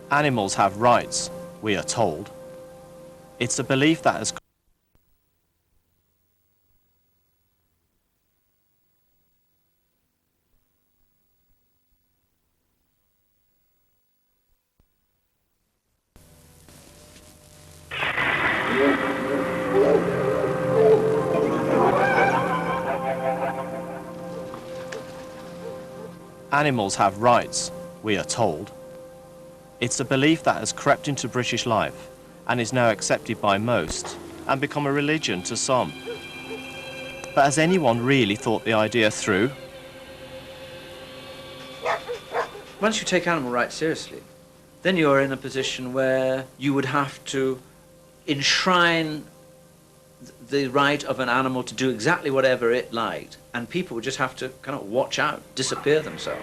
Animals have rights, we are told. It's a belief that has Animals have rights, we are told. It's a belief that has crept into British life and is now accepted by most and become a religion to some. But has anyone really thought the idea through? Once you take animal rights seriously, then you're in a position where you would have to enshrine the right of an animal to do exactly whatever it liked, and people would just have to kind of watch out, disappear themselves.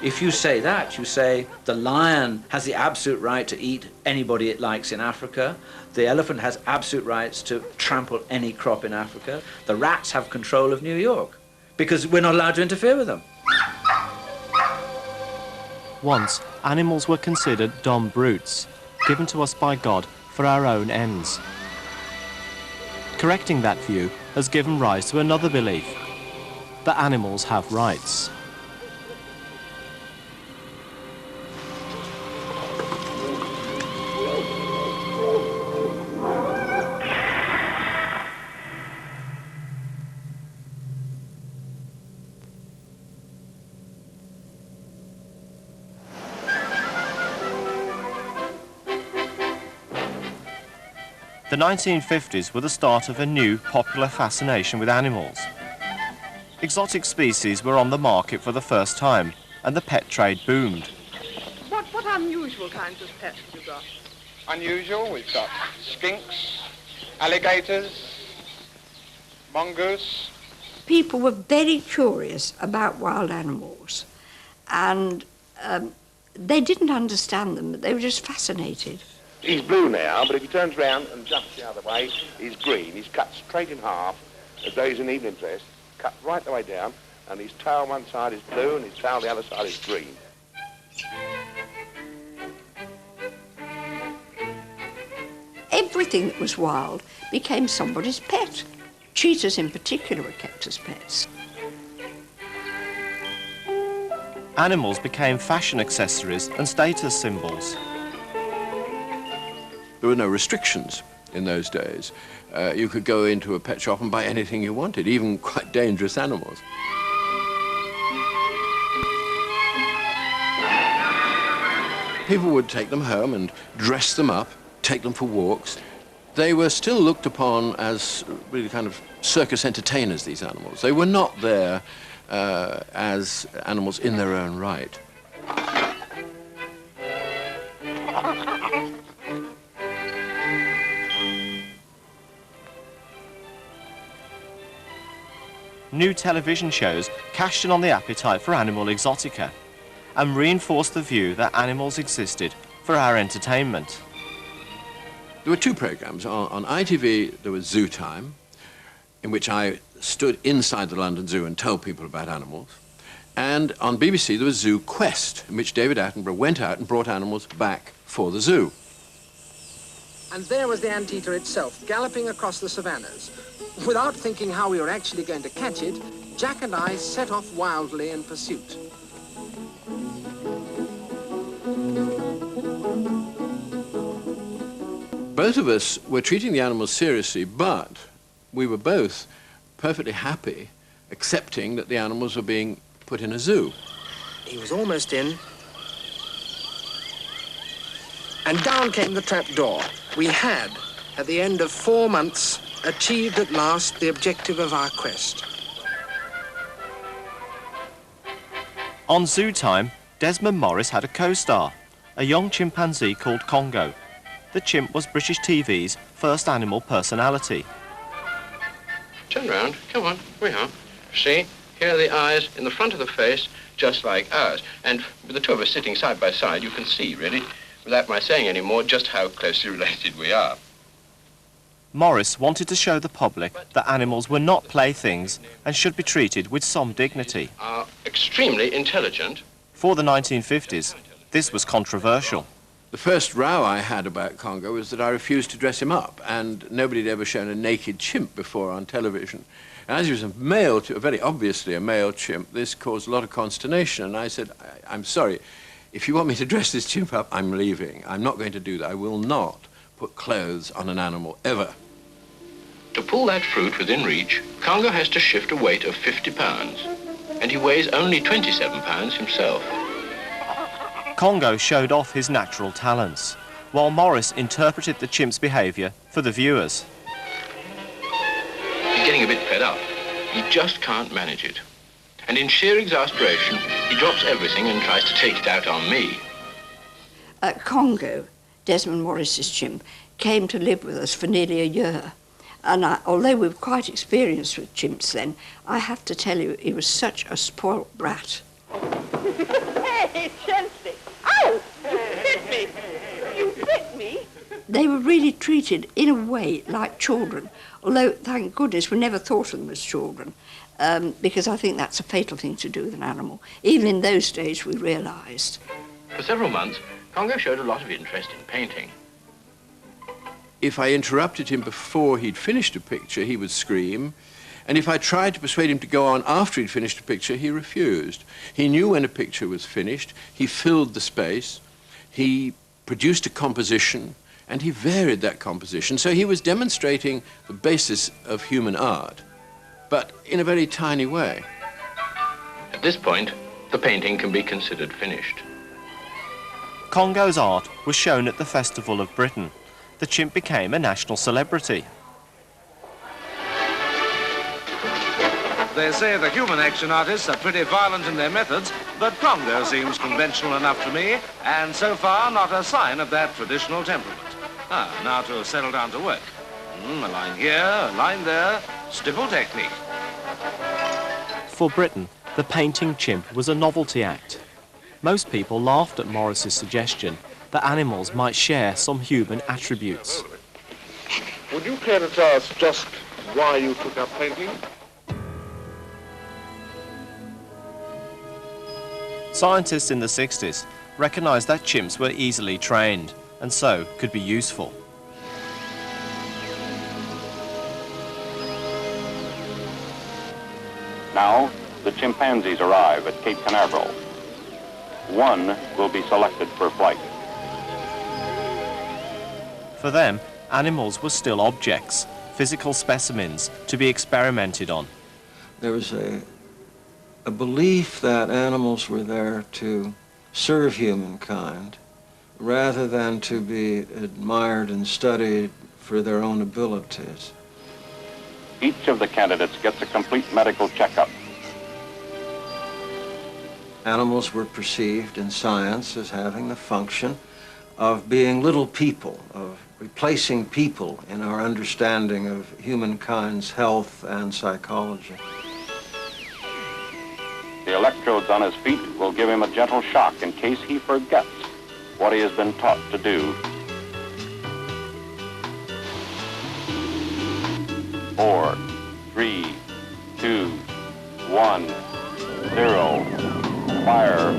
If you say that, you say the lion has the absolute right to eat anybody it likes in Africa, the elephant has absolute rights to trample any crop in Africa, the rats have control of New York, because we're not allowed to interfere with them. Once, animals were considered dumb brutes, given to us by God for our own ends. Correcting that view has given rise to another belief, that animals have rights. The 1950s were the start of a new popular fascination with animals. Exotic species were on the market for the first time, and the pet trade boomed. What unusual kinds of pets have you got? Unusual, we've got skinks, alligators, mongoose. People were very curious about wild animals, and they didn't understand them, but they were just fascinated. He's blue now, but if he turns round and jumps the other way, he's green. He's cut straight in half, as though he's in evening dress, cut right the way down, and his tail one side is blue and his tail the other side is green. Everything that was wild became somebody's pet. Cheetahs in particular were kept as pets. Animals became fashion accessories and status symbols. There were no restrictions in those days. You could go into a pet shop and buy anything you wanted, even quite dangerous animals. People would take them home and dress them up, take them for walks. They were still looked upon as really kind of circus entertainers, these animals. They were not there as animals in their own right. New television shows cashed in on the appetite for animal exotica and reinforced the view that animals existed for our entertainment. There were two programs. On ITV, there was Zoo Time, in which I stood inside the London Zoo and told people about animals. And on BBC, there was Zoo Quest, in which David Attenborough went out and brought animals back for the zoo. And there was the anteater itself, galloping across the savannas. Without thinking how we were actually going to catch it, Jack and I set off wildly in pursuit. Both of us were treating the animals seriously, but we were both perfectly happy accepting that the animals were being put in a zoo. He was almost in, and down came the trap door. We had, at the end of 4 months, achieved at last the objective of our quest. On Zoo Time, Desmond Morris had a co-star, a young chimpanzee called Congo. The chimp was British TV's first animal personality. Turn round, come on, we are. See, here are the eyes in the front of the face, just like ours. And with the two of us sitting side by side, you can see, really, without my saying any more, just how closely related we are. Morris wanted to show the public that animals were not playthings and should be treated with some dignity. Are extremely intelligent. For the 1950s, this was controversial. The first row I had about Congo was that I refused to dress him up, and nobody had ever shown a naked chimp before on television. And as he was a male, very obviously a male chimp, this caused a lot of consternation, and I said, I'm sorry, if you want me to dress this chimp up, I'm leaving. I'm not going to do that. I will not put clothes on an animal, ever. To pull that fruit within reach, Congo has to shift a weight of 50 pounds, and he weighs only 27 pounds himself. Congo showed off his natural talents, while Morris interpreted the chimp's behaviour for the viewers. He's getting a bit fed up. He just can't manage it. And in sheer exasperation, he drops everything and tries to take it out on me. Congo, Desmond Morris's chimp, came to live with us for nearly a year. And although we were quite experienced with chimps then, I have to tell you, he was such a spoilt brat. Hey, Chelsea! Ow! You bit me! You bit me! They were really treated, in a way, like children, although, thank goodness, we never thought of them as children, because I think that's a fatal thing to do with an animal. Even in those days, we realised. For several months, Congo showed a lot of interest in painting. If I interrupted him before he'd finished a picture, he would scream. And if I tried to persuade him to go on after he'd finished a picture, he refused. He knew when a picture was finished, he filled the space, he produced a composition, and he varied that composition. So he was demonstrating the basis of human art, but in a very tiny way. At this point, the painting can be considered finished. Congo's art was shown at the Festival of Britain. The chimp became a national celebrity. They say the human action artists are pretty violent in their methods, but Congo seems conventional enough to me, and so far not a sign of that traditional temperament. Now to settle down to work. A line here, a line there, stipple technique. For Britain, the painting chimp was a novelty act. Most people laughed at Morris's suggestion that animals might share some human attributes. Would you care to tell us just why you took up painting? Scientists in the 60s recognised that chimps were easily trained and so could be useful. Now, the chimpanzees arrive at Cape Canaveral. One will be selected for flight. For them, animals were still objects, physical specimens to be experimented on. There was a belief that animals were there to serve humankind rather than to be admired and studied for their own abilities. Each of the candidates gets a complete medical checkup. Animals were perceived in science as having the function of being little people, of replacing people in our understanding of humankind's health and psychology. The electrodes on his feet will give him a gentle shock in case he forgets what he has been taught to do. 4, 3, 2, 1, 0. Fire.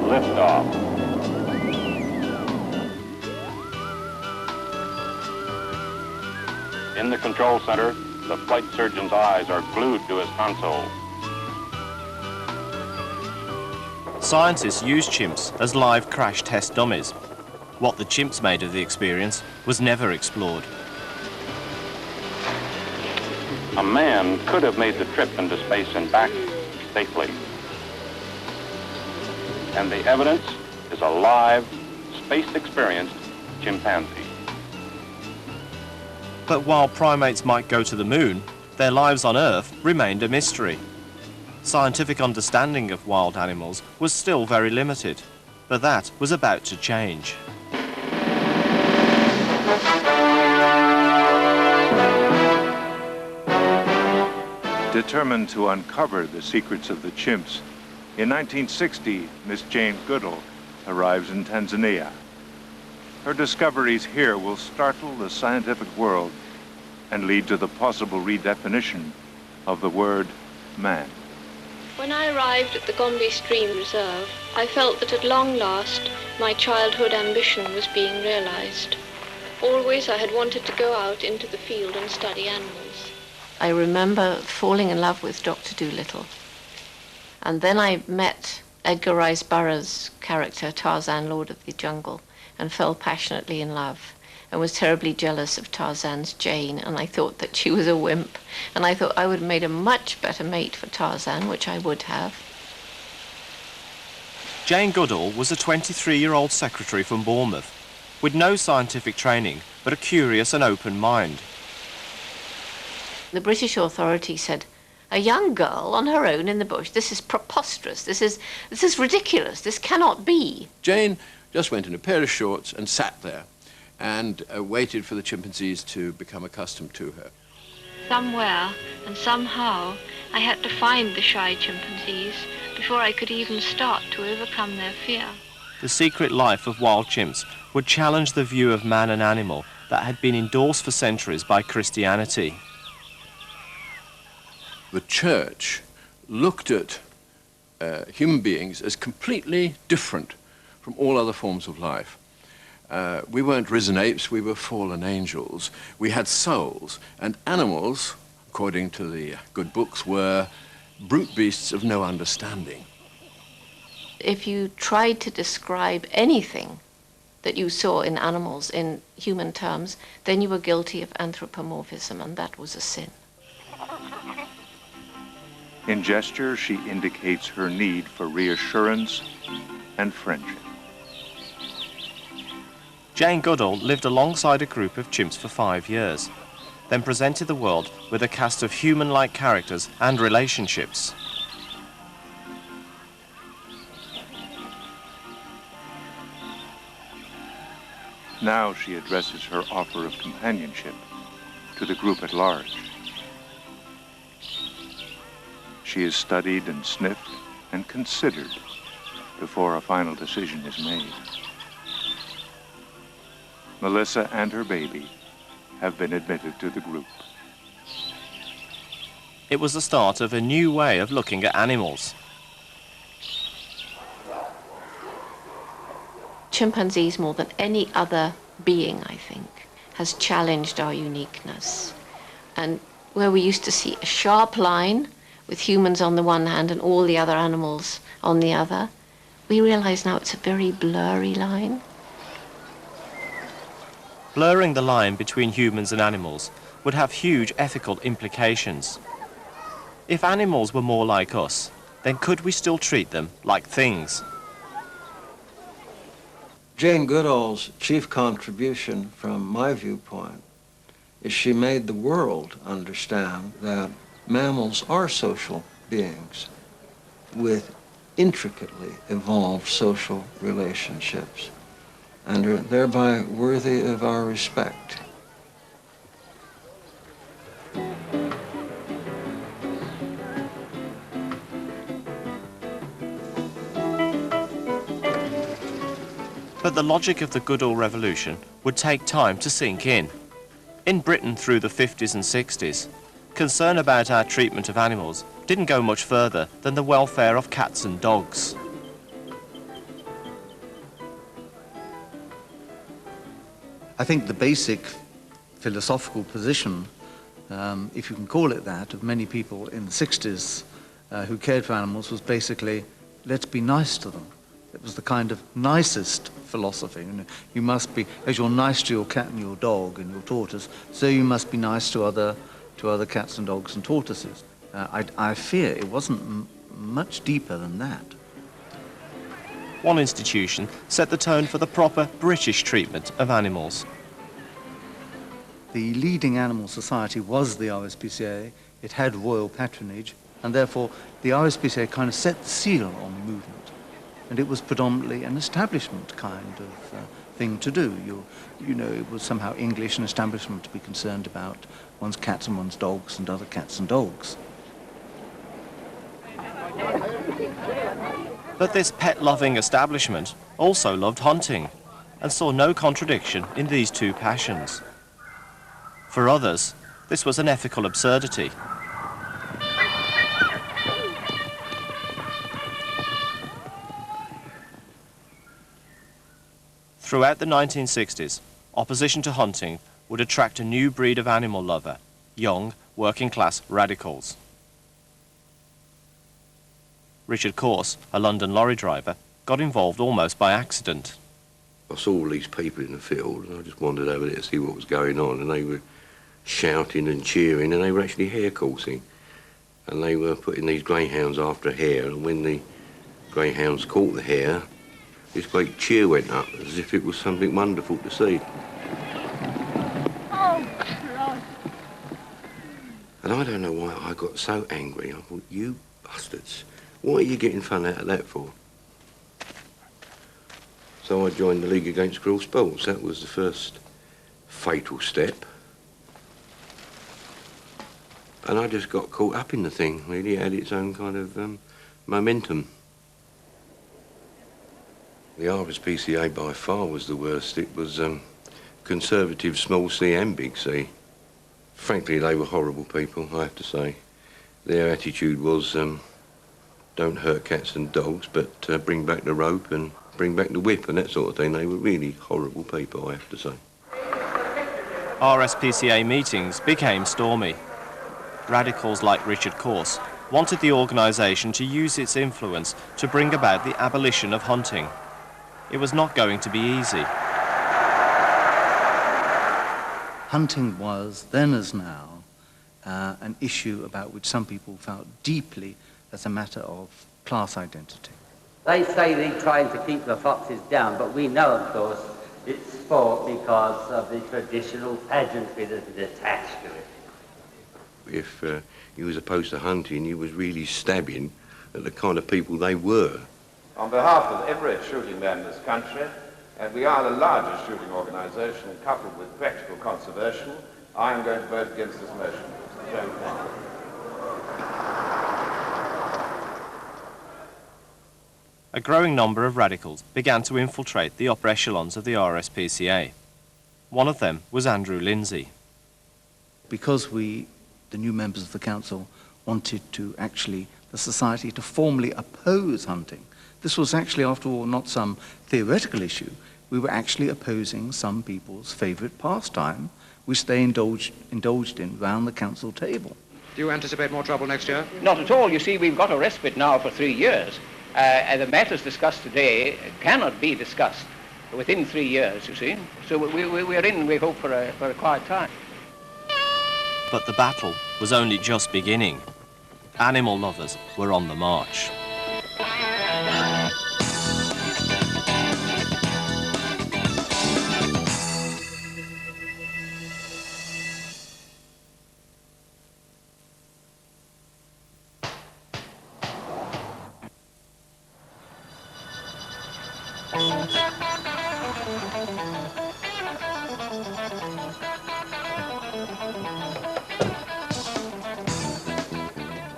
Liftoff. In the control center, the flight surgeon's eyes are glued to his console. Scientists used chimps as live crash test dummies. What the chimps made of the experience was never explored. A man could have made the trip into space and back safely. And the evidence is a live, space-experienced chimpanzee. But while primates might go to the moon, their lives on Earth remained a mystery. Scientific understanding of wild animals was still very limited, but that was about to change. Determined to uncover the secrets of the chimps, in 1960, Miss Jane Goodall arrives in Tanzania. Her discoveries here will startle the scientific world and lead to the possible redefinition of the word man. When I arrived at the Gombe Stream Reserve, I felt that at long last my childhood ambition was being realized. Always I had wanted to go out into the field and study animals. I remember falling in love with Dr. Dolittle. And then I met Edgar Rice Burroughs' character, Tarzan, Lord of the Jungle, and fell passionately in love, and was terribly jealous of Tarzan's Jane, and I thought that she was a wimp, and I thought I would have made a much better mate for Tarzan, which I would have. Jane Goodall was a 23-year-old secretary from Bournemouth, with no scientific training, but a curious and open mind. The British authorities said, a young girl on her own in the bush, this is preposterous, this is ridiculous, this cannot be. Jane just went in a pair of shorts and sat there and waited for the chimpanzees to become accustomed to her. Somewhere and somehow I had to find the shy chimpanzees before I could even start to overcome their fear. The secret life of wild chimps would challenge the view of man and animal that had been endorsed for centuries by Christianity. The church looked at human beings as completely different from all other forms of life. We weren't risen apes, we were fallen angels. We had souls, and animals, according to the good books, were brute beasts of no understanding. If you tried to describe anything that you saw in animals in human terms, then you were guilty of anthropomorphism, and that was a sin. In gesture, she indicates her need for reassurance and friendship. Jane Goodall lived alongside a group of chimps for 5 years, then presented the world with a cast of human-like characters and relationships. Now she addresses her offer of companionship to the group at large. She is studied and sniffed and considered before a final decision is made. Melissa and her baby have been admitted to the group. It was the start of a new way of looking at animals. Chimpanzees, more than any other being, I think, has challenged our uniqueness. And where we used to see a sharp line with humans on the one hand and all the other animals on the other, we realize now it's a very blurry line. Blurring the line between humans and animals would have huge ethical implications. If animals were more like us, then could we still treat them like things? Jane Goodall's chief contribution, from my viewpoint, is she made the world understand that mammals are social beings with intricately evolved social relationships and are thereby worthy of our respect. But the logic of the Goodall Revolution would take time to sink in. In Britain through the 50s and 60s, concern about our treatment of animals didn't go much further than the welfare of cats and dogs. I think the basic philosophical position, if you can call it that, of many people in the 60s who cared for animals was basically, let's be nice to them. It was the kind of nicest philosophy. You know, you must be, as you're nice to your cat and your dog and your tortoise, so you must be nice to other cats and dogs and tortoises. I fear it wasn't much deeper than that. One institution set the tone for the proper British treatment of animals. The leading animal society was the RSPCA. It had royal patronage, and therefore the RSPCA kind of set the seal on the movement. And it was predominantly an establishment kind of thing to do. You know, it was somehow English and establishment to be concerned about one's cats and one's dogs and other cats and dogs. But this pet-loving establishment also loved hunting and saw no contradiction in these two passions. For others, This was an ethical absurdity. Throughout the 1960s, opposition to hunting would attract a new breed of animal lover, young, working-class radicals. Richard Course, a London lorry driver, got involved almost by accident. I saw all these people in the field, and I just wandered over there to see what was going on, and they were shouting and cheering, and they were actually hare coursing. And they were putting these greyhounds after a hare, and when the greyhounds caught the hare, this great cheer went up, as if it was something wonderful to see. Oh, Christ. And I don't know why I got so angry. I thought, you bastards, what are you getting fun out of that for? So I joined the League Against Cruel Sports. That was the first fatal step. And I just got caught up in the thing, really. It had its own kind of momentum. The RSPCA by far was the worst. It was conservative, small C and big C. Frankly, they were horrible people, I have to say. Their attitude was, don't hurt cats and dogs, but bring back the rope and bring back the whip and that sort of thing. They were really horrible people, I have to say. RSPCA meetings became stormy. Radicals like Richard Course wanted the organisation to use its influence to bring about the abolition of hunting. It was not going to be easy. Hunting was, then as now, an issue about which some people felt deeply as a matter of class identity. They say they're trying to keep the foxes down, but we know, of course, it's sport because of the traditional pageantry that is attached to it. If you was opposed to hunting, you was really stabbing at the kind of people they were. On behalf of every shooting man in this country, and we are the largest shooting organisation coupled with practical conservation, I am going to vote against this motion. Thank you. A growing number of radicals began to infiltrate the upper echelons of the RSPCA. One of them was Andrew Lindsay. Because we, the new members of the council, wanted to actually, the society to formally oppose hunting. This was actually, after all, not some theoretical issue. We were actually opposing some people's favourite pastime, which they indulged in round the council table. Do you anticipate more trouble next year? Not at all. You see, we've got a respite now for 3 years. And the matters discussed today cannot be discussed within 3 years, you see. So we're in, we hope, for a quiet time. But the battle was only just beginning. Animal lovers were on the march.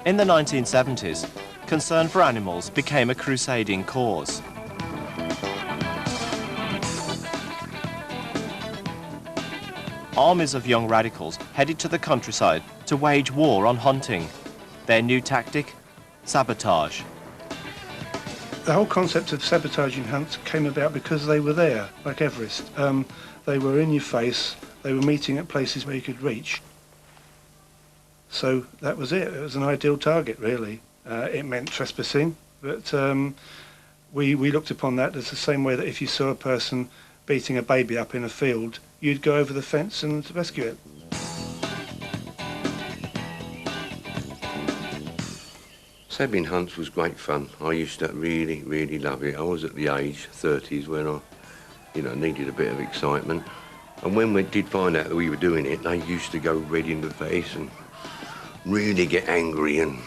In the 1970s, concern for animals became a crusading cause. Armies of young radicals headed to the countryside to wage war on hunting. Their new tactic? Sabotage. The whole concept of sabotaging hunts came about because they were there, like Everest. They were in your face, they were meeting at places where you could reach. So that was it. It was an ideal target, really. It meant trespassing, but we looked upon that as the same way that if you saw a person beating a baby up in a field, you'd go over the fence and rescue it. Sabbing hunts was great fun. I used to really, really love it. I was at the age, 30s, when I, needed a bit of excitement. And when we did find out that we were doing it, they used to go red in the face and really get angry and,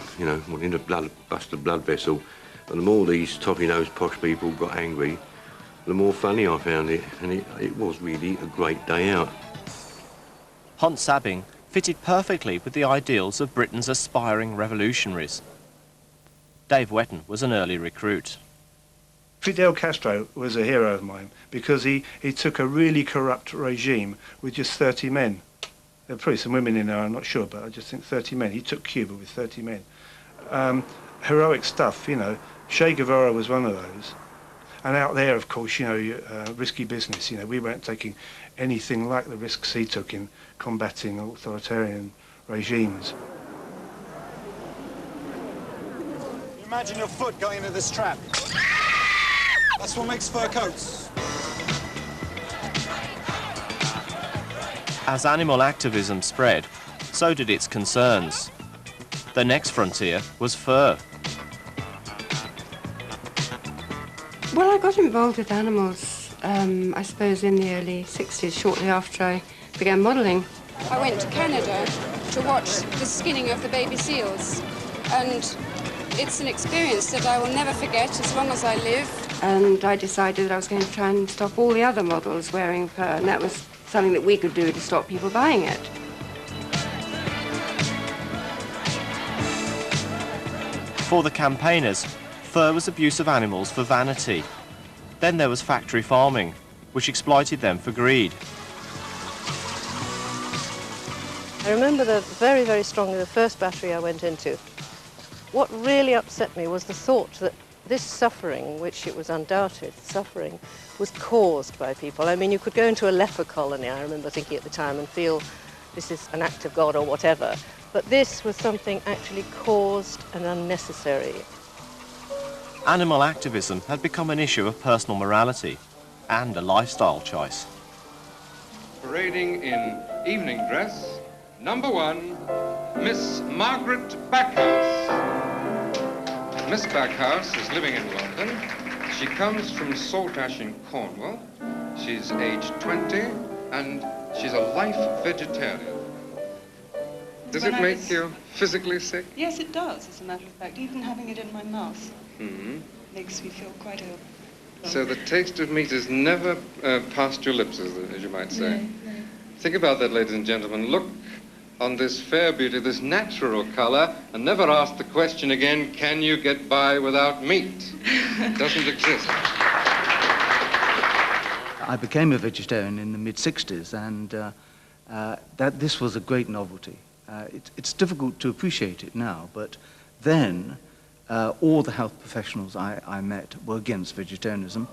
wanting to bust a blood vessel. And the more these toppy-nosed posh people got angry, the more funny I found it. And it was really a great day out. Hunt sabbing fitted perfectly with the ideals of Britain's aspiring revolutionaries. Dave Wetton was an early recruit. Fidel Castro was a hero of mine because he took a really corrupt regime with just 30 men. There are probably some women in there, I'm not sure, but I just think 30 men. He took Cuba with 30 men. Heroic stuff, you know. Che Guevara was one of those. And out there, of course, you know, risky business. You know, we weren't taking anything like the risks he took in combating authoritarian regimes. Imagine your foot going into this trap. That's what makes fur coats. As animal activism spread, so did its concerns. The next frontier was fur. Well, I got involved with animals, I suppose, in the early 60s, shortly after I began modelling. I went to Canada to watch the skinning of the baby seals, and it's an experience that I will never forget as long as I live. And I decided that I was going to try and stop all the other models wearing fur, and that was something that we could do to stop people buying it. For the campaigners, fur was abuse of animals for vanity. Then there was factory farming, which exploited them for greed. I remember very, very strongly the first battery I went into. What really upset me was the thought that this suffering, which it was undoubted suffering, was caused by people. I mean, you could go into a leper colony, I remember thinking at the time, and feel this is an act of God or whatever. But this was something actually caused and unnecessary. Animal activism had become an issue of personal morality and a lifestyle choice. Parading in evening dress, #1, Miss Margaret Backhouse. Miss Backhouse is living in London. She comes from Saltash in Cornwall. She's aged 20 and she's a life vegetarian. Does it make you physically sick? Yes, it does, as a matter of fact. Even having it in my mouth makes me feel quite ill. So the taste of meat has never passed your lips, as you might say. No. Think about that, ladies and gentlemen. Look on this fair beauty, this natural color, and never ask the question again, can you get by without meat? It doesn't exist. I became a vegetarian in the mid-60s, and that this was a great novelty. It's difficult to appreciate it now, but then all the health professionals I met were against vegetarianism.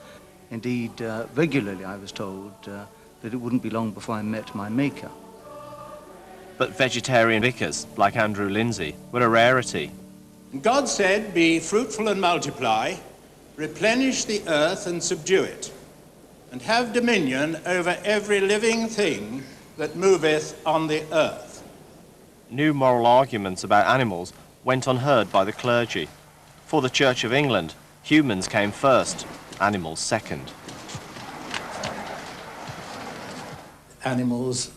Indeed, regularly I was told that it wouldn't be long before I met my maker. But vegetarian vicars, like Andrew Lindsay, were a rarity. God said, "Be fruitful and multiply, replenish the earth and subdue it, and have dominion over every living thing that moveth on the earth." New moral arguments about animals went unheard by the clergy. For the Church of England, humans came first, animals second. Animals,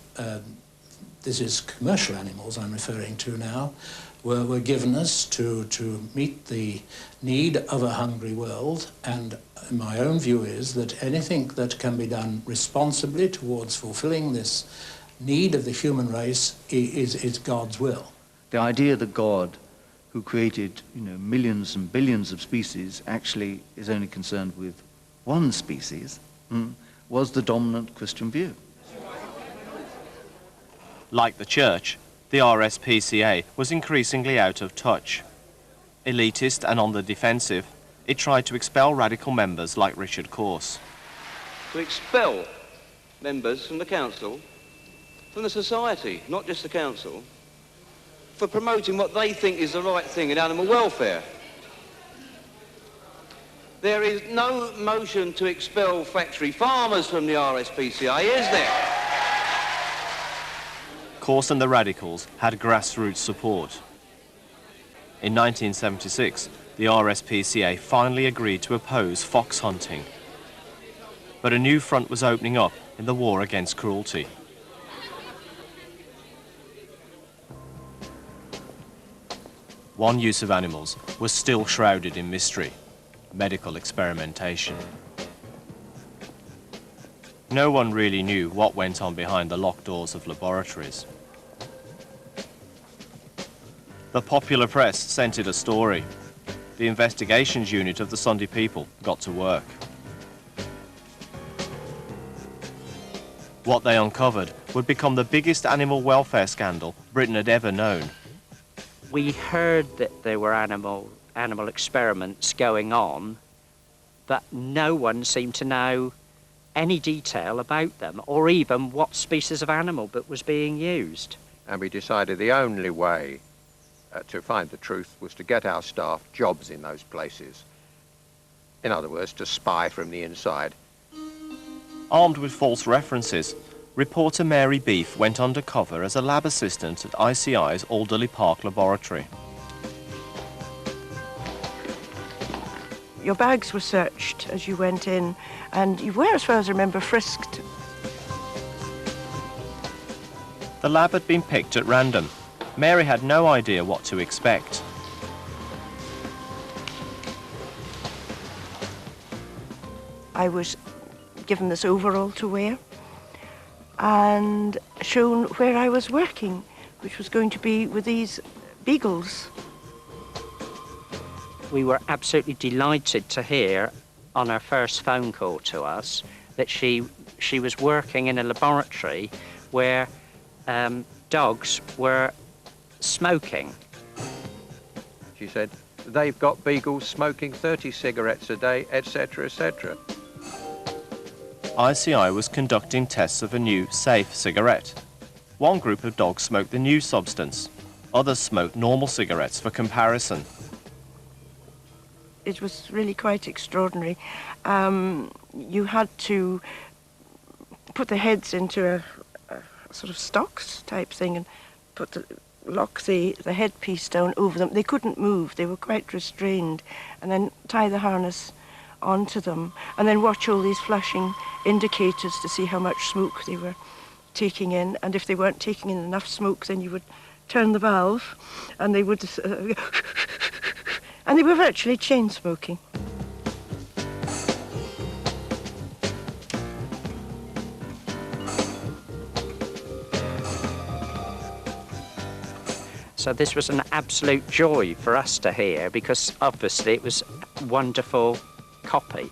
this is commercial animals I'm referring to now, were given us to meet the need of a hungry world, and my own view is that anything that can be done responsibly towards fulfilling this need of the human race is God's will. The idea that God, who created millions and billions of species, actually is only concerned with one species, was the dominant Christian view. Like the Church, the RSPCA was increasingly out of touch. Elitist and on the defensive, it tried to expel radical members like Richard Course. To expel members from the council, from the society, not just the council, for promoting what they think is the right thing in animal welfare. There is no motion to expel factory farmers from the RSPCA, is there? Course and the radicals had grassroots support. In 1976, the RSPCA finally agreed to oppose fox hunting. But a new front was opening up in the war against cruelty. One use of animals was still shrouded in mystery: medical experimentation. No one really knew what went on behind the locked doors of laboratories. The popular press scented a story. The investigations unit of the Sunday People got to work. What they uncovered would become the biggest animal welfare scandal Britain had ever known. We heard that there were animal experiments going on, but no one seemed to know any detail about them, or even what species of animal that was being used. And we decided the only way to find the truth was to get our staff jobs in those places. In other words, to spy from the inside. Armed with false references, reporter Mary Beef went undercover as a lab assistant at ICI's Alderley Park laboratory. Your bags were searched as you went in, and you were, as far as I remember, frisked. The lab had been picked at random. Mary had no idea what to expect. I was given this overall to wear and shown where I was working, which was going to be with these beagles. We were absolutely delighted to hear on her first phone call to us that she was working in a laboratory where dogs were smoking. She said, they've got beagles smoking 30 cigarettes a day, etc., etc. ICI was conducting tests of a new, safe cigarette. One group of dogs smoked the new substance. Others smoked normal cigarettes for comparison. It was really quite extraordinary. You had to put the heads into a sort of stocks type thing and lock the headpiece down over them. They couldn't move, they were quite restrained, and then tie the harness onto them, and then watch all these flashing indicators to see how much smoke they were taking in, and if they weren't taking in enough smoke, then you would turn the valve, and they would... and they were virtually chain smoking. So this was an absolute joy for us to hear, because obviously it was a wonderful copy.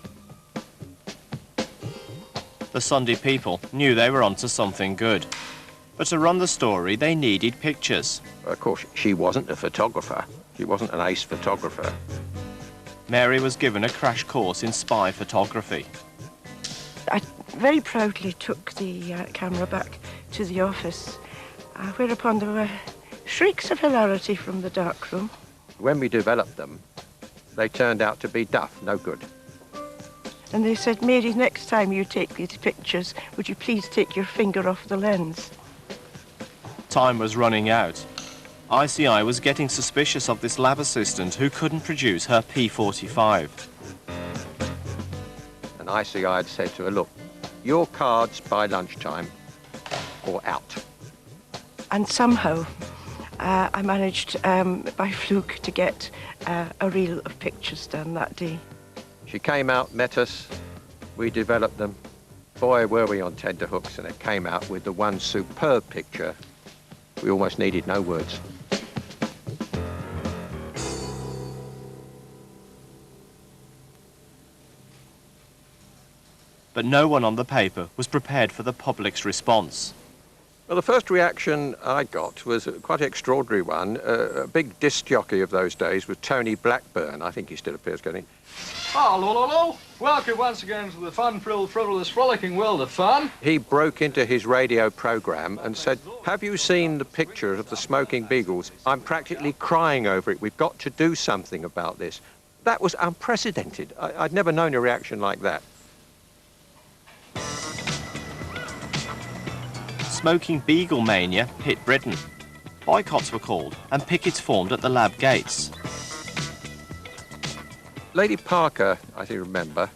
The Sunday People knew they were onto something good. But to run the story, they needed pictures. Of course, she wasn't a photographer. She wasn't an ace photographer. Mary was given a crash course in spy photography. I very proudly took the camera back to the office, whereupon there were shrieks of hilarity from the darkroom. When we developed them, they turned out to be duff, no good. And they said, Mary, next time you take these pictures, would you please take your finger off the lens? Time was running out. ICI was getting suspicious of this lab assistant who couldn't produce her P45. And ICI had said to her, look, your cards by lunchtime or out. And somehow I managed by fluke to get a reel of pictures done that day. She came out, met us, we developed them. Boy, were we on tenterhooks, and it came out with the one superb picture. We almost needed no words. But no one on the paper was prepared for the public's response. Well, the first reaction I got was quite an extraordinary one. A big disc jockey of those days was Tony Blackburn. I think he still appears, doesn't he? Hello. Welcome once again to the fun-filled, frivolous, frolicking world of fun. He broke into his radio programme and said, have you seen the picture of the smoking beagles? I'm practically crying over it. We've got to do something about this. That was unprecedented. I'd never known a reaction like that. Smoking beagle mania hit Britain. Boycotts were called and pickets formed at the lab gates. Lady Parker, I think you remember,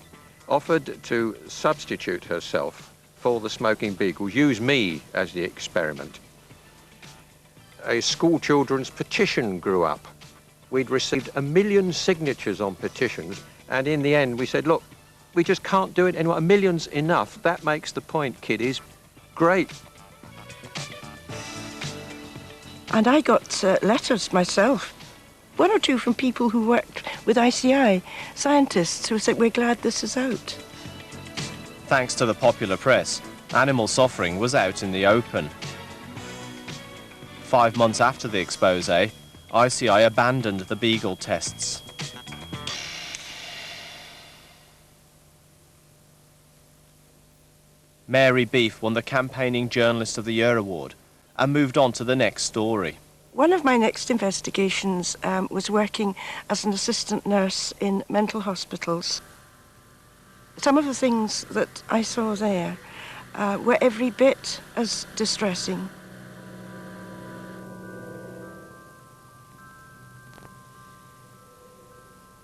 offered to substitute herself for the smoking beagles, use me as the experiment. A school children's petition grew up. We'd received 1 million signatures on petitions, and in the end we said, look, we just can't do it anymore. 1 million's enough. That makes the point, kiddies. Great. And I got letters myself, 1 or 2 from people who worked with ICI, scientists who said, we're glad this is out. Thanks to the popular press, Animal suffering was out in the open. 5 months after the expose, ICI abandoned the beagle tests. Mary Beef won the Campaigning Journalist of the Year award and moved on to the next story. One of my next investigations was working as an assistant nurse in mental hospitals. Some of the things that I saw there were every bit as distressing.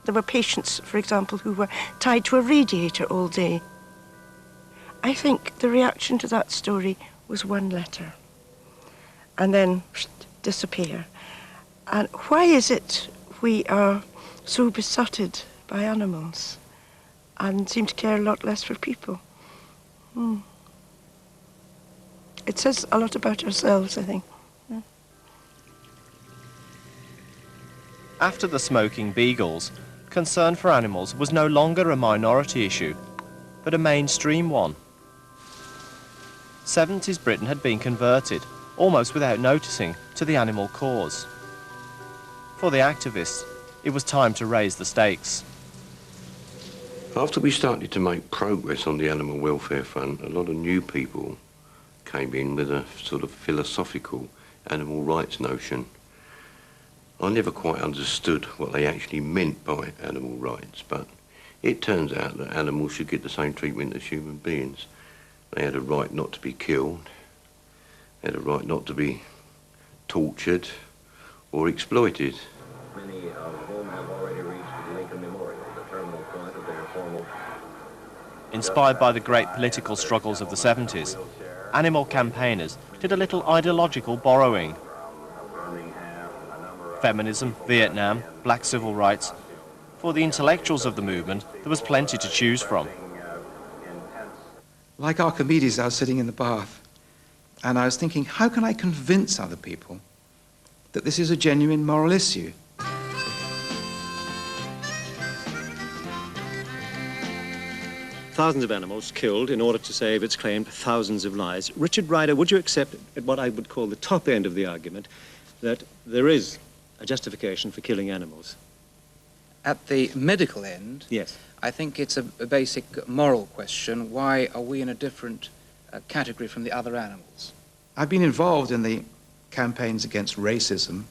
There were patients, for example, who were tied to a radiator all day. I think the reaction to that story was one letter and then disappear. And why is it we are so besotted by animals and seem to care a lot less for people? It says a lot about ourselves, I think. After the smoking beagles, concern for animals was no longer a minority issue, but a mainstream one. 70s Britain had been converted, almost without noticing, to the animal cause. For the activists, it was time to raise the stakes. After we started to make progress on the animal welfare front, a lot of new people came in with a sort of philosophical animal rights notion. I never quite understood what they actually meant by animal rights, but it turns out that animals should get the same treatment as human beings. They had a right not to be killed, they had a right not to be tortured or exploited. Many of whom have already reached the Lincoln Memorial, the terminal point of their formal... Inspired by the great political struggles of the 70s, animal campaigners did a little ideological borrowing. Feminism, Vietnam, black civil rights. For the intellectuals of the movement, there was plenty to choose from. Like Archimedes, I was sitting in the bath, and I was thinking, how can I convince other people that this is a genuine moral issue? Thousands of animals killed in order to save, it's claimed, thousands of lives. Richard Ryder, would you accept, at what I would call the top end of the argument, that there is a justification for killing animals? At the medical end, yes, I think it's a basic moral question. Why are we in a different category from the other animals? I've been involved in the campaigns against racism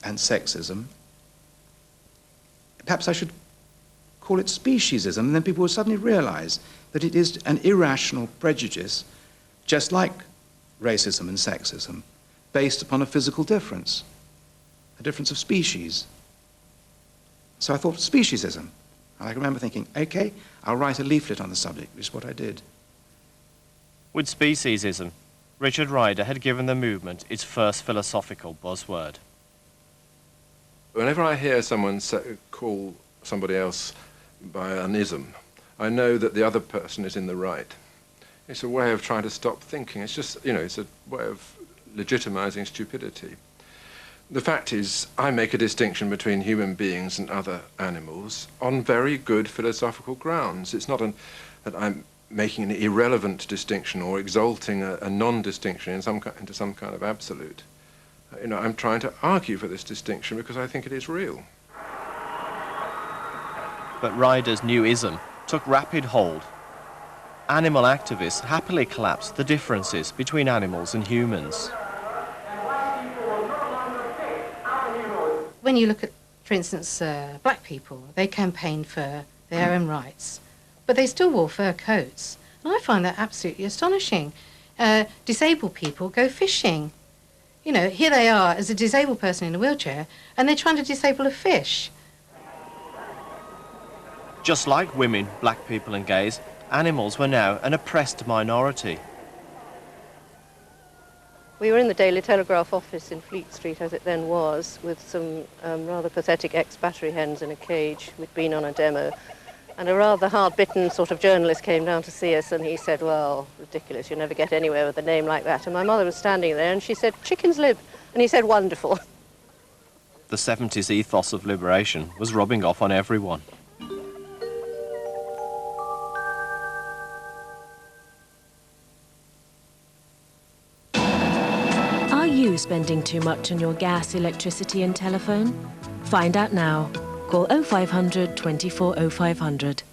and sexism. Perhaps I should call it speciesism, and then people will suddenly realize that it is an irrational prejudice, just like racism and sexism, based upon a physical difference, a difference of species. So I thought speciesism. I remember thinking, okay, I'll write a leaflet on the subject, which is what I did. With speciesism, Richard Ryder had given the movement its first philosophical buzzword. Whenever I hear someone call somebody else by an ism, I know that the other person is in the right. It's a way of trying to stop thinking. It's just, it's a way of legitimizing stupidity. The fact is, I make a distinction between human beings and other animals on very good philosophical grounds. It's not that I'm making an irrelevant distinction or exalting a non-distinction into some kind of absolute. I'm trying to argue for this distinction because I think it is real. But Ryder's new ism took rapid hold. Animal activists happily collapsed the differences between animals and humans. When you look at, for instance, black people, they campaigned for their own rights, but they still wore fur coats. And I find that absolutely astonishing. Disabled people go fishing. Here they are as a disabled person in a wheelchair, and they're trying to disable a fish. Just like women, black people and gays, animals were now an oppressed minority. We were in the Daily Telegraph office in Fleet Street, as it then was, with some rather pathetic ex-battery hens in a cage. We'd been on a demo. And a rather hard-bitten sort of journalist came down to see us, and he said, well, ridiculous, you'll never get anywhere with a name like that. And my mother was standing there, and she said, chickens live. And he said, wonderful. The 70s ethos of liberation was rubbing off on everyone. spending too much on your gas, electricity and telephone? Find out now. Call 0500 24 0500.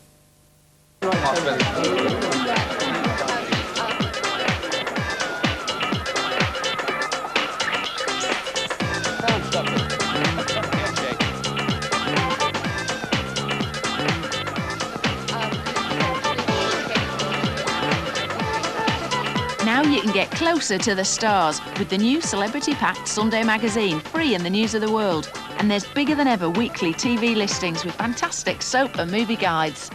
Now you can get closer to the stars with the new Celebrity Packed Sunday magazine, free in the news of the world. And there's bigger than ever weekly TV listings with fantastic soap and movie guides.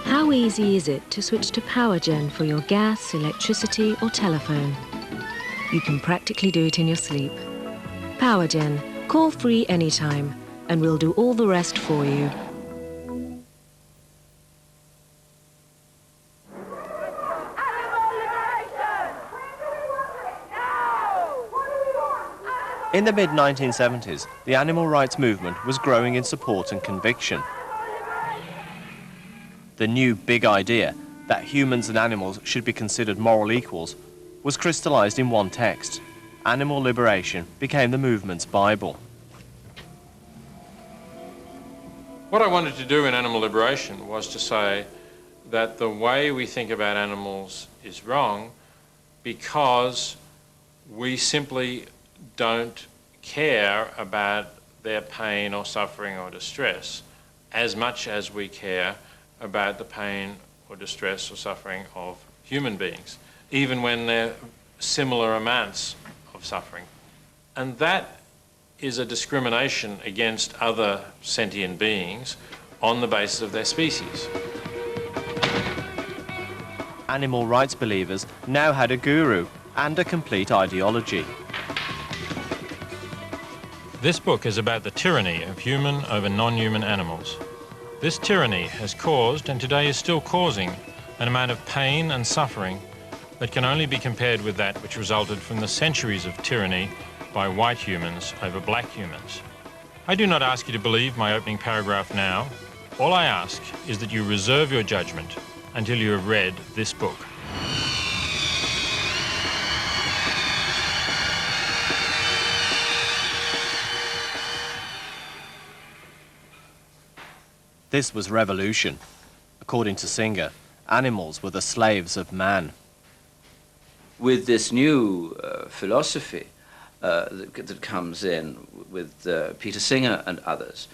How easy is it to switch to PowerGen for your gas, electricity or telephone? You can practically do it in your sleep. PowerGen. Call free anytime and we'll do all the rest for you. In the mid-1970s, the animal rights movement was growing in support and conviction. The new big idea that humans and animals should be considered moral equals was crystallized in one text. Animal liberation became the movement's Bible. What I wanted to do in animal liberation was to say that the way we think about animals is wrong because we simply don't care about their pain or suffering or distress as much as we care about the pain or distress or suffering of human beings, even when they're similar amounts of suffering. And that is a discrimination against other sentient beings on the basis of their species. Animal rights believers now had a guru and a complete ideology. This book is about the tyranny of human over non-human animals. This tyranny has caused, and today is still causing, an amount of pain and suffering that can only be compared with that which resulted from the centuries of tyranny by white humans over black humans. I do not ask you to believe my opening paragraph now. All I ask is that you reserve your judgment until you have read this book. This was revolution. According to Singer, animals were the slaves of man. With this new philosophy that comes in with Peter Singer and others,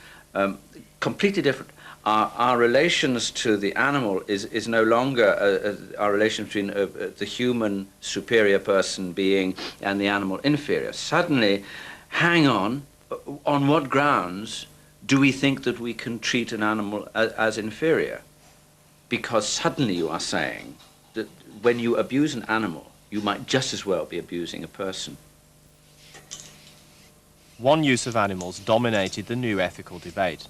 completely different. Our relations to the animal is no longer our relation between the human superior person being and the animal inferior. Suddenly, hang on what grounds do we think that we can treat an animal as inferior? Because suddenly you are saying that when you abuse an animal, you might just as well be abusing a person. One use of animals dominated the new ethical debate: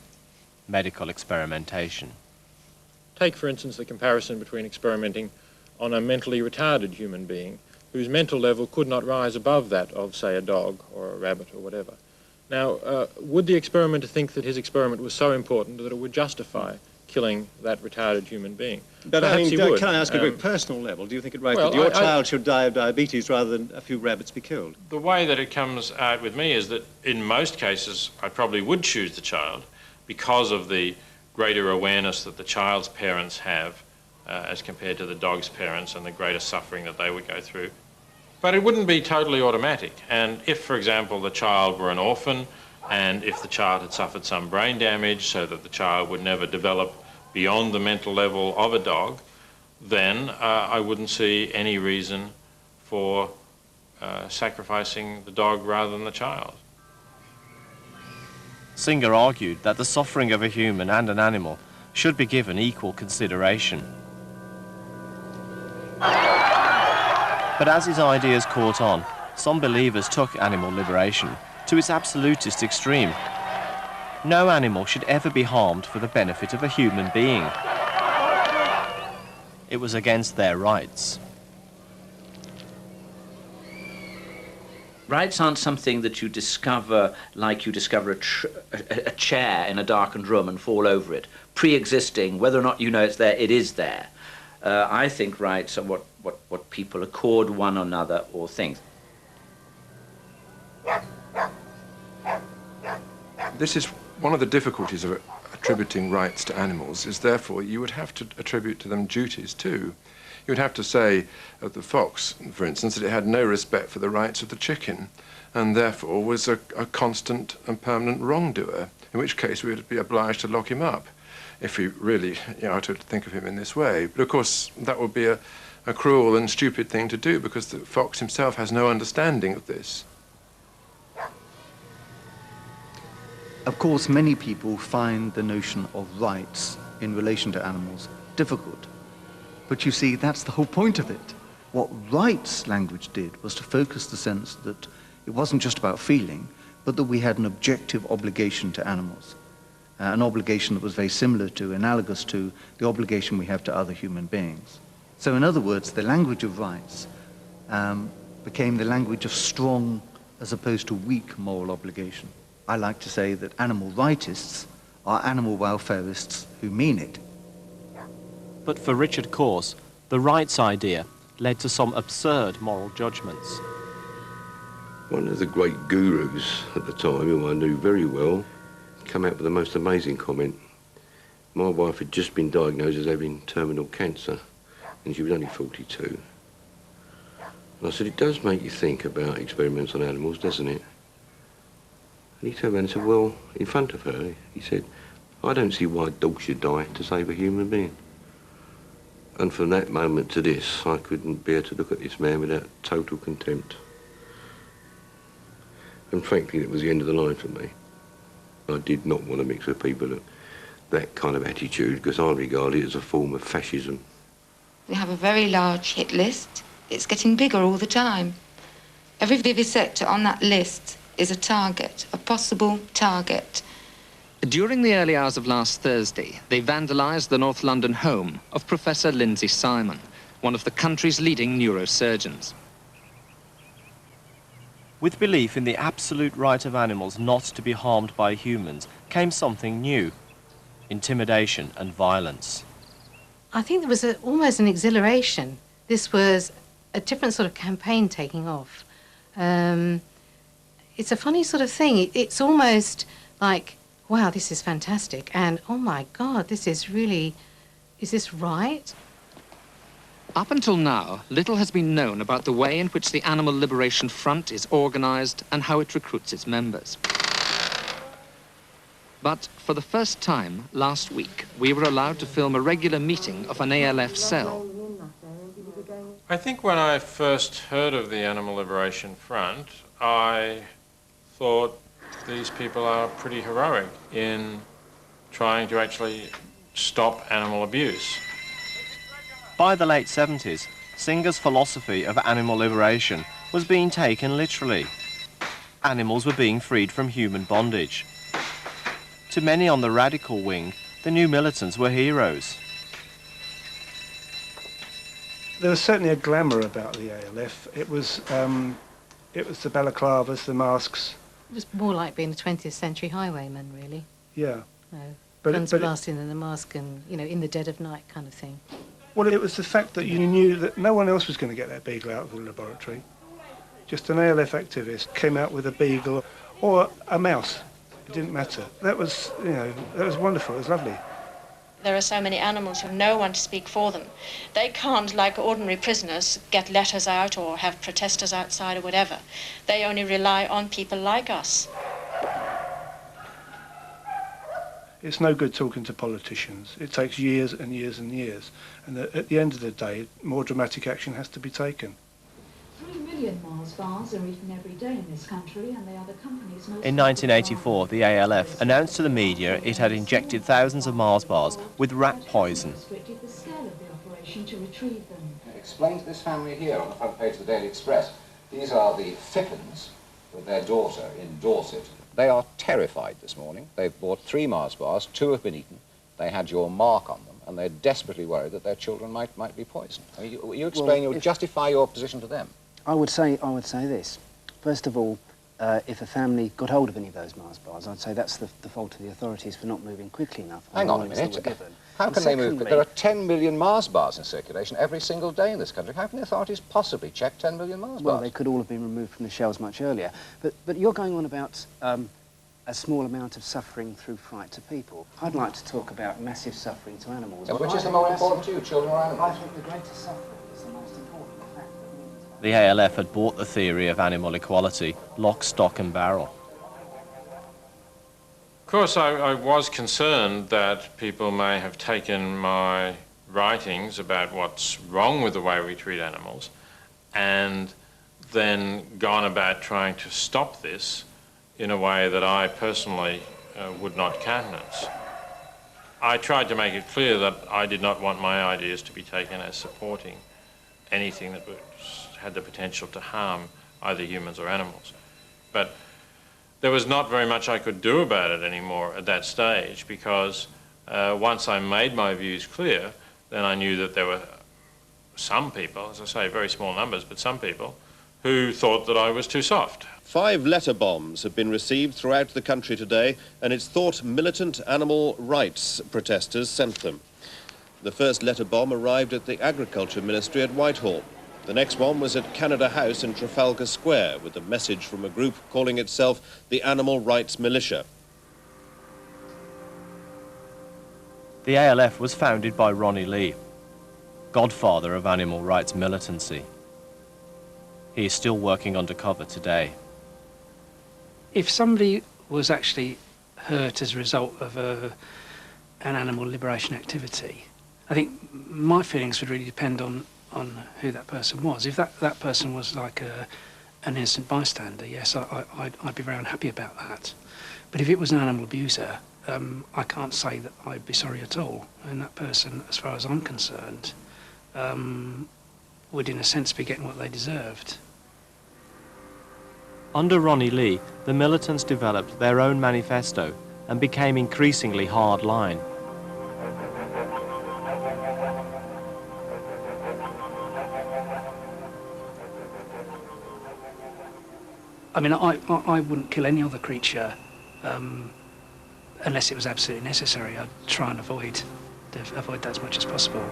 medical experimentation. Take, for instance, the comparison between experimenting on a mentally retarded human being whose mental level could not rise above that of, say, a dog or a rabbit or whatever. Now, would the experimenter think that his experiment was so important that it would justify killing that retarded human being? But I mean, can I ask a very personal level, do you think it right that your child should die of diabetes rather than a few rabbits be killed? The way that it comes out with me is that in most cases I probably would choose the child because of the greater awareness that the child's parents have as compared to the dog's parents and the greater suffering that they would go through. But it wouldn't be totally automatic. And if, for example, the child were an orphan, and if the child had suffered some brain damage so that the child would never develop beyond the mental level of a dog, then I wouldn't see any reason for sacrificing the dog rather than the child. Singer argued that the suffering of a human and an animal should be given equal consideration. But as his ideas caught on, some believers took animal liberation to its absolutist extreme. No animal should ever be harmed for the benefit of a human being. It was against their rights. Rights aren't something that you discover like you discover a chair in a darkened room and fall over it. Pre-existing, whether or not you know it's there, it is there. I think rights are what people accord one another or things. This is one of the difficulties of attributing rights to animals, is therefore you would have to attribute to them duties too. You would have to say of the fox, for instance, that it had no respect for the rights of the chicken, and therefore was a constant and permanent wrongdoer, in which case we would be obliged to lock him up if we really are to think of him in this way. But of course that would be a cruel and stupid thing to do, because the fox himself has no understanding of this. Of course, many people find the notion of rights in relation to animals difficult. But you see, that's the whole point of it. What rights language did was to focus the sense that it wasn't just about feeling, but that we had an objective obligation to animals. An obligation that was very similar to, analogous to, the obligation we have to other human beings. So in other words, the language of rights became the language of strong as opposed to weak moral obligation. I like to say that animal rightists are animal welfareists who mean it. But for Richard Course, the rights idea led to some absurd moral judgments. One of the great gurus at the time, whom I knew very well, came out with the most amazing comment. My wife had just been diagnosed as having terminal cancer, and she was only 42. And I said, it does make you think about experiments on animals, doesn't it? And he turned around and said, well, in front of her, he said, I don't see why a dog should die to save a human being. And from that moment to this, I couldn't bear to look at this man without total contempt. And frankly, it was the end of the line for me. I did not want to mix with people of that kind of attitude, because I regard it as a form of fascism. We have a very large hit list. It's getting bigger all the time. Every vivisector on that list is a target, a possible target. During the early hours of last Thursday, they vandalised the North London home of Professor Lindsay Simon, one of the country's leading neurosurgeons. With belief in the absolute right of animals not to be harmed by humans came something new: intimidation and violence. I think there was almost an exhilaration. This was a different sort of campaign taking off. It's a funny sort of thing. It's almost like, wow, this is fantastic, and oh my God, this is really, is this right? Up until now, little has been known about the way in which the Animal Liberation Front is organised and how it recruits its members. But for the first time last week, we were allowed to film a regular meeting of an ALF cell. I think when I first heard of the Animal Liberation Front, I thought these people are pretty heroic in trying to actually stop animal abuse. By the late 70s, Singer's philosophy of animal liberation was being taken literally. Animals were being freed from human bondage. To many on the radical wing, the new militants were heroes. There was certainly a glamour about the ALF. It was the balaclavas, the masks. It was more like being a 20th century highwayman, really. Yeah. Guns blasting in the mask and, you know, in the dead of night kind of thing. Well, it was the fact that you knew that no one else was going to get that beagle out of the laboratory. Just an ALF activist came out with a beagle or a mouse. It didn't matter. That was, you know, that was wonderful. It was lovely. There are so many animals who have no one to speak for them. They can't, like ordinary prisoners, get letters out or have protesters outside or whatever. They only rely on people like us. It's no good talking to politicians. It takes years and years and years. And at the end of the day, more dramatic action has to be taken. 3 million Mars bars are eaten every day in this country, and they are the company's most... In 1984, the ALF announced to the media it had injected thousands of Mars bars with rat poison. ...restricted the scale of the operation to retrieve them. Explain to this family here on the front page of the Daily Express. These are the Fippens with their daughter in Dorset. They are terrified this morning. They've bought 3 Mars bars, 2 have been eaten. They had your mark on them, and they're desperately worried that their children might be poisoned. I mean, you explain, you justify your position to them. I would say this. First of all, if a family got hold of any of those Mars bars, I'd say that's the fault of the authorities for not moving quickly enough. Hang on a minute. How And can they move? secondly- There are 10 million Mars bars in circulation every single day in this country. How can the authorities possibly check 10 million Mars Well, bars? they could all have been removed from the shells much earlier. But you're going on about a small amount of suffering through fright to people. I'd like to talk about massive suffering to animals. Which is the more important to you, children or animals? I think the greatest suffering is the most important. The fact that The ALF had bought the theory of animal equality, lock, stock and barrel. Of course, I was concerned that people may have taken my writings about what's wrong with the way we treat animals and then gone about trying to stop this in a way that I personally would not countenance. I tried to make it clear that I did not want my ideas to be taken as supporting anything that had the potential to harm either humans or animals. But there was not very much I could do about it anymore at that stage, because once I made my views clear, then I knew that there were some people, as I say, very small numbers, but some people, who thought that I was too soft. 5 letter bombs have been received throughout the country today, and it's thought militant animal rights protesters sent them. The first letter bomb arrived at the Agriculture Ministry at Whitehall. The next one was at Canada House in Trafalgar Square, with a message from a group calling itself the Animal Rights Militia. The ALF was founded by Ronnie Lee, godfather of animal rights militancy. He is still working undercover today. If somebody was actually hurt as a result of an animal liberation activity, I think my feelings would really depend on who that person was. If that person was like an innocent bystander, yes, I'd be very unhappy about that. But if it was an animal abuser, I can't say that I'd be sorry at all. And that person, as far as I'm concerned, would in a sense be getting what they deserved. Under Ronnie Lee, the militants developed their own manifesto and became increasingly hardline. I mean, I wouldn't kill any other creature unless it was absolutely necessary. I'd try and avoid that as much as possible.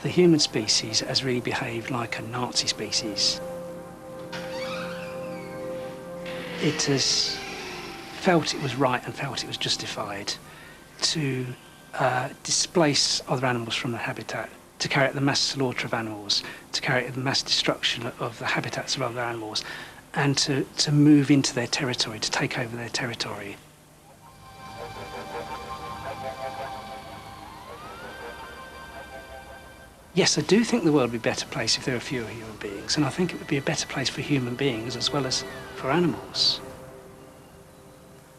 The human species has really behaved like a Nazi species. It has felt it was right and felt it was justified to displace other animals from their habitat, to carry out the mass slaughter of animals, to carry out the mass destruction of the habitats of other animals, and to move into their territory, to take over their territory. Yes, I do think the world would be a better place if there were fewer human beings, and I think it would be a better place for human beings as well as for animals.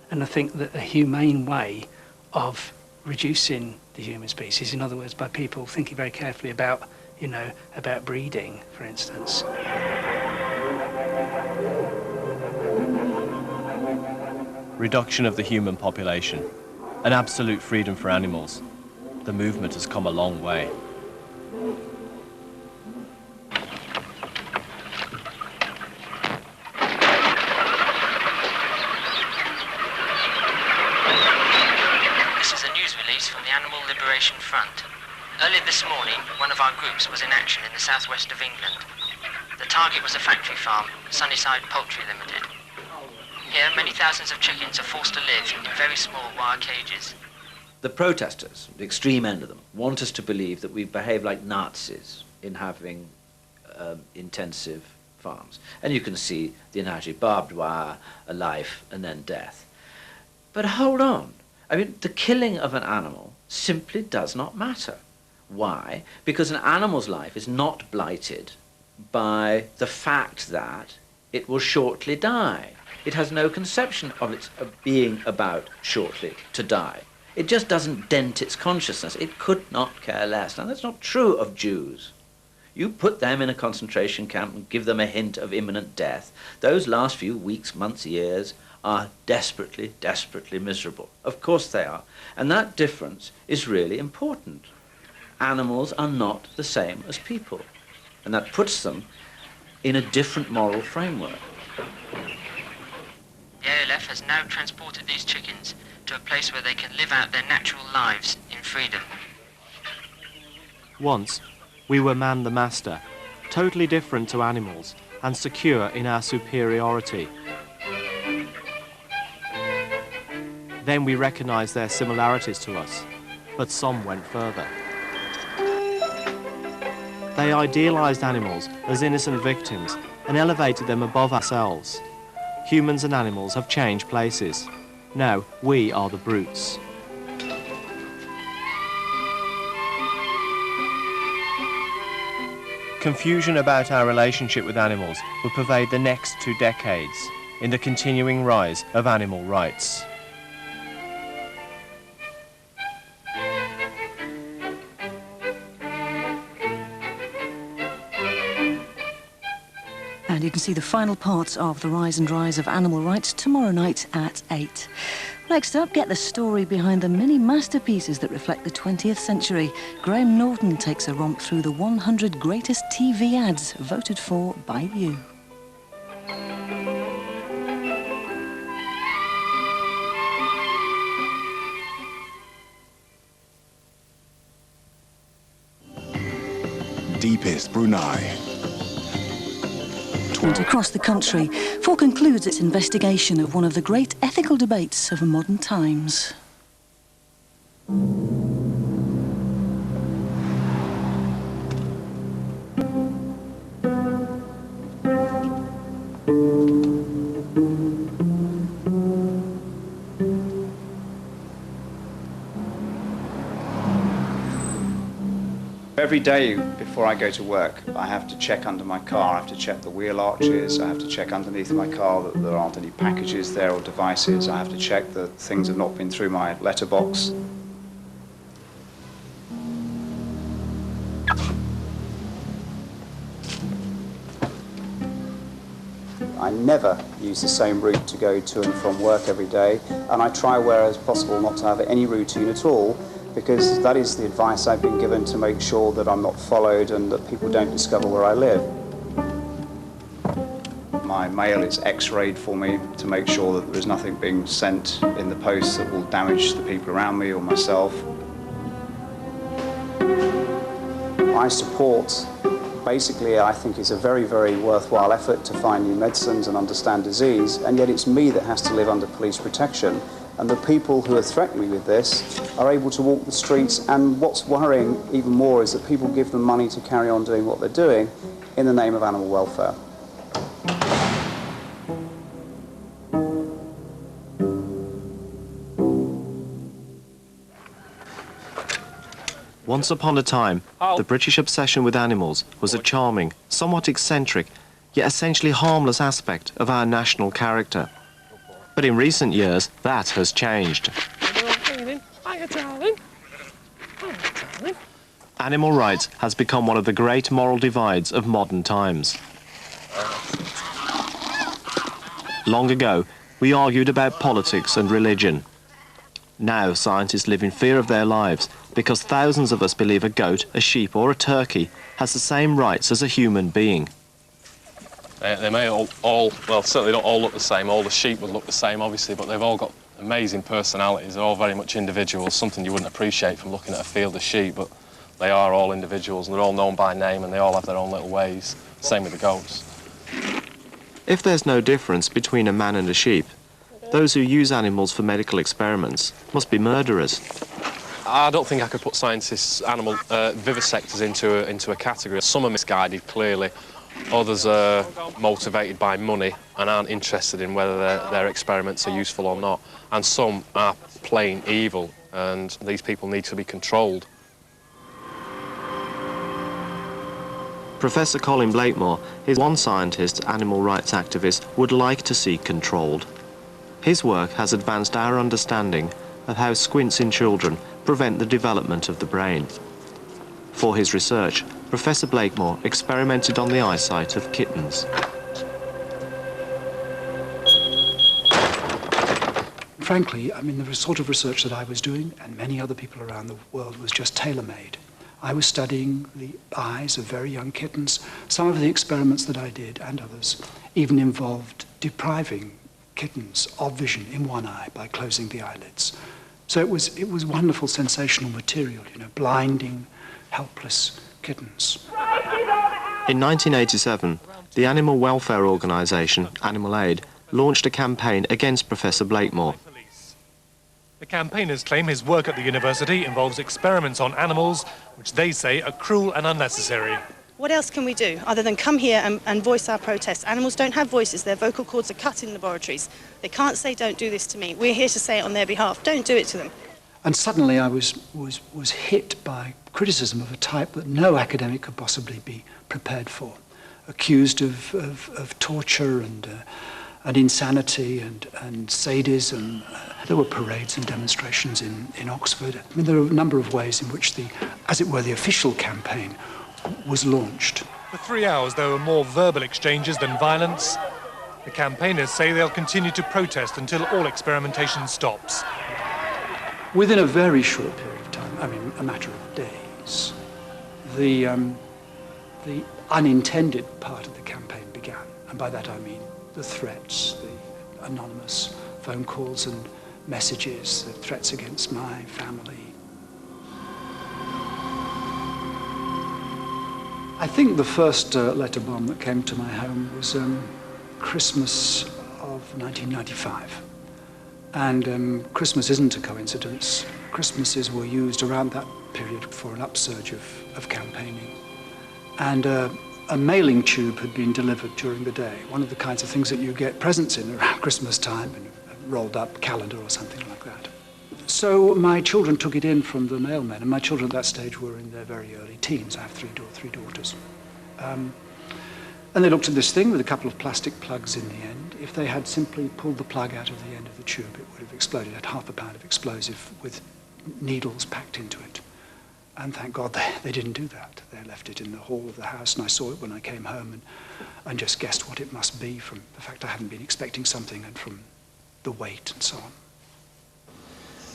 And I think that a humane way of reducing the human species, in other words, by people thinking very carefully about, about breeding, for instance. Reduction of the human population, an absolute freedom for animals. The movement has come a long way. Front. Early this morning, one of our groups was in action in the southwest of England. The target was a factory farm, Sunnyside Poultry Limited. Here, many thousands of chickens are forced to live in very small wire cages. The protesters, the extreme end of them, want us to believe that we behave like Nazis in having intensive farms. And you can see the analogy, barbed wire, a life, and then death. But hold on. I mean, the killing of an animal simply does not matter. Why? Because an animal's life is not blighted by the fact that it will shortly die. It has no conception of its being about shortly to die. It just doesn't dent its consciousness. It could not care less. Now, that's not true of Jews. You put them in a concentration camp and give them a hint of imminent death. Those last few weeks, months, years are desperately, desperately miserable. Of course they are. And that difference is really important. Animals are not the same as people. And that puts them in a different moral framework. The ALF has now transported these chickens to a place where they can live out their natural lives in freedom. Once, we were man the master, totally different to animals and secure in our superiority. Then we recognized their similarities to us, but some went further. They idealized animals as innocent victims and elevated them above ourselves. Humans and animals have changed places. Now we are the brutes. Confusion about our relationship with animals will pervade the next 2 decades in the continuing rise of animal rights. And you can see the final parts of The Rise and Rise of Animal Rights tomorrow night at 8. Next up, get the story behind the many masterpieces that reflect the 20th century. Graham Norton takes a romp through the 100 greatest TV ads voted for by you. Deepest Brunei. Across the country, for concludes its investigation of one of the great ethical debates of modern times. Every day before I go to work, I have to check under my car, I have to check the wheel arches, I have to check underneath my car that there aren't any packages there or devices, I have to check that things have not been through my letterbox. I never use the same route to go to and from work every day, and I try whereas possible not to have any routine at all, because that is the advice I've been given to make sure that I'm not followed and that people don't discover where I live. My mail is x-rayed for me to make sure that there is nothing being sent in the post that will damage the people around me or myself. I support, basically I think it's a very, very worthwhile effort to find new medicines and understand disease, and yet it's me that has to live under police protection. And the people who are threatening me with this are able to walk the streets, and what's worrying even more is that people give them money to carry on doing what they're doing in the name of animal welfare. Once upon a time, the British obsession with animals was a charming, somewhat eccentric, yet essentially harmless aspect of our national character. But in recent years, that has changed. Animal rights has become one of the great moral divides of modern times. Long ago, we argued about politics and religion. Now, scientists live in fear of their lives because thousands of us believe a goat, a sheep or a turkey has the same rights as a human being. They may all, well, certainly don't all look the same. All the sheep would look the same, obviously, but they've all got amazing personalities. They're all very much individuals, something you wouldn't appreciate from looking at a field of sheep, but they are all individuals, and they're all known by name, and they all have their own little ways. Same with the goats. If there's no difference between a man and a sheep, those who use animals for medical experiments must be murderers. I don't think I could put scientists, animal vivisectors into a category. Some are misguided, clearly. Others are motivated by money and aren't interested in whether their experiments are useful or not. And some are plain evil, and these people need to be controlled. Professor Colin Blakemore is one scientist animal rights activist would like to see controlled. His work has advanced our understanding of how squints in children prevent the development of the brain. For his research, Professor Blakemore experimented on the eyesight of kittens. Frankly, I mean, the sort of research that I was doing, and many other people around the world, was just tailor-made. I was studying the eyes of very young kittens. Some of the experiments that I did, and others, even involved depriving kittens of vision in one eye by closing the eyelids. So it was wonderful, sensational material, you know, blinding, helpless kittens. In 1987, the animal welfare organisation, Animal Aid, launched a campaign against Professor Blakemore. The campaigners claim his work at the university involves experiments on animals, which they say are cruel and unnecessary. What else can we do other than come here and voice our protests? Animals don't have voices. Their vocal cords are cut in laboratories. They can't say, don't do this to me. We're here to say it on their behalf. Don't do it to them. And suddenly I was hit by criticism of a type that no academic could possibly be prepared for. Accused of torture and insanity and sadism. There were parades and demonstrations in Oxford. I mean, there are a number of ways in which as it were, the official campaign was launched. For 3 hours, there were more verbal exchanges than violence. The campaigners say they'll continue to protest until all experimentation stops. Within a very short period of time, I mean, a matter of days, the unintended part of the campaign began. And by that I mean the threats, the anonymous phone calls and messages, the threats against my family. I think the first letter bomb that came to my home was Christmas of 1995. And Christmas isn't a coincidence. Christmases were used around that period for an upsurge of campaigning. And a mailing tube had been delivered during the day, one of the kinds of things that you get presents in around Christmas time, and a rolled up calendar or something like that. So my children took it in from the mailmen, and my children at that stage were in their very early teens. I have three daughters. And they looked at this thing with a couple of plastic plugs in the end. If they had simply pulled the plug out of the end of the tube, it would have exploded. It had half a pound of explosive with needles packed into it. And thank God they didn't do that. They left it in the hall of the house, and I saw it when I came home and just guessed what it must be from the fact I hadn't been expecting something and from the weight and so on.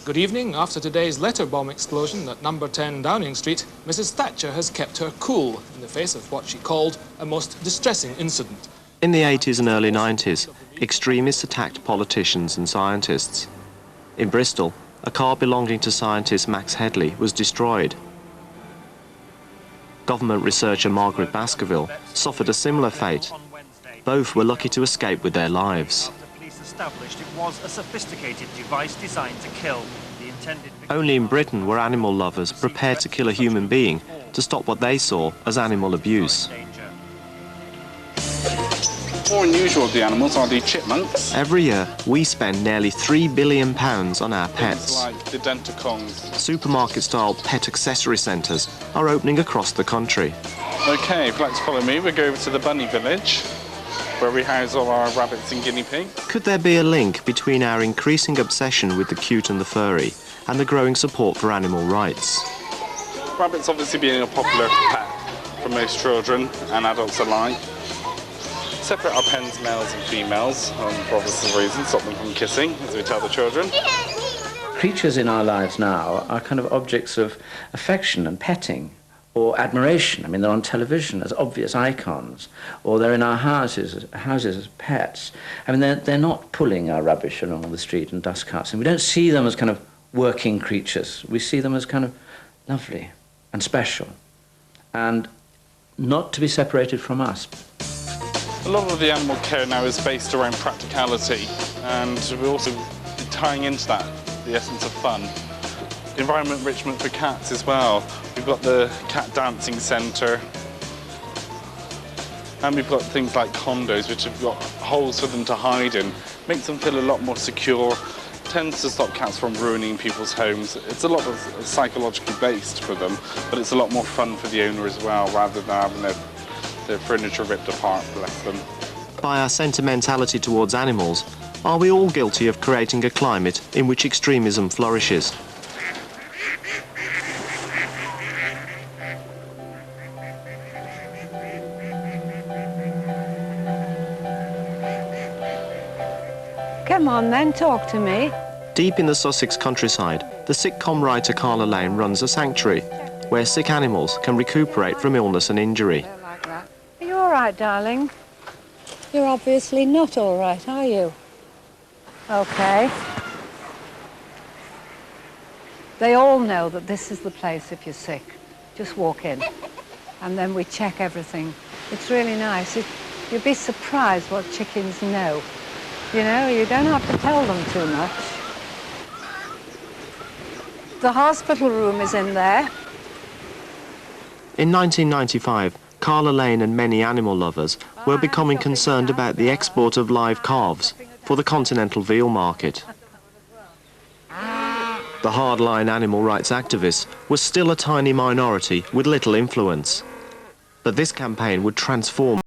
Good evening. After today's letter bomb explosion at number 10 Downing Street, Mrs. Thatcher has kept her cool in the face of what she called a most distressing incident. In the 80s and early 90s, extremists attacked politicians and scientists. In Bristol, a car belonging to scientist Max Headley was destroyed. Government researcher Margaret Baskerville suffered a similar fate. Both were lucky to escape with their lives. Established it was a sophisticated device designed to kill. The intended... Only in Britain were animal lovers prepared to kill a human being to stop what they saw as animal abuse. More unusual of the animals are the chipmunks. Every year, we spend nearly £3 billion on our pets. Like the Denticons. Supermarket-style pet accessory centres are opening across the country. Okay, if you'd like to follow me, we'll go over to the Bunny Village, where we house all our rabbits and guinea pigs. Could there be a link between our increasing obsession with the cute and the furry and the growing support for animal rights? Rabbits obviously being a popular pet for most children and adults alike. Separate our pens, males and females, for obvious reasons, stop them from kissing, as we tell the children. Creatures in our lives now are kind of objects of affection and petting, or admiration. I mean, they're on television as obvious icons, or they're in our houses as pets. I mean, they're not pulling our rubbish along the street and dust carts, and we don't see them as kind of working creatures. We see them as kind of lovely and special, and not to be separated from us. A lot of the animal care now is based around practicality, and we're also tying into that the essence of fun. Environment enrichment for cats as well. We've got the cat dancing centre, and we've got things like condos which have got holes for them to hide in. Makes them feel a lot more secure, tends to stop cats from ruining people's homes. It's a lot of psychologically based for them, but it's a lot more fun for the owner as well, rather than having their furniture ripped apart, bless them. By our sentimentality towards animals, are we all guilty of creating a climate in which extremism flourishes? Come on then, talk to me. Deep in the Sussex countryside, the sitcom writer Carla Lane runs a sanctuary where sick animals can recuperate from illness and injury. Are you all right, darling? You're obviously not all right, are you? Okay. They all know that this is the place if you're sick. Just walk in. And then we check everything. It's really nice. You'd be surprised what chickens know. You know, you don't have to tell them too much. The hospital room is in there. In 1995, Carla Lane and many animal lovers were becoming concerned about the export of live calves for the continental veal market. The hardline animal rights activists were still a tiny minority with little influence. But this campaign would transform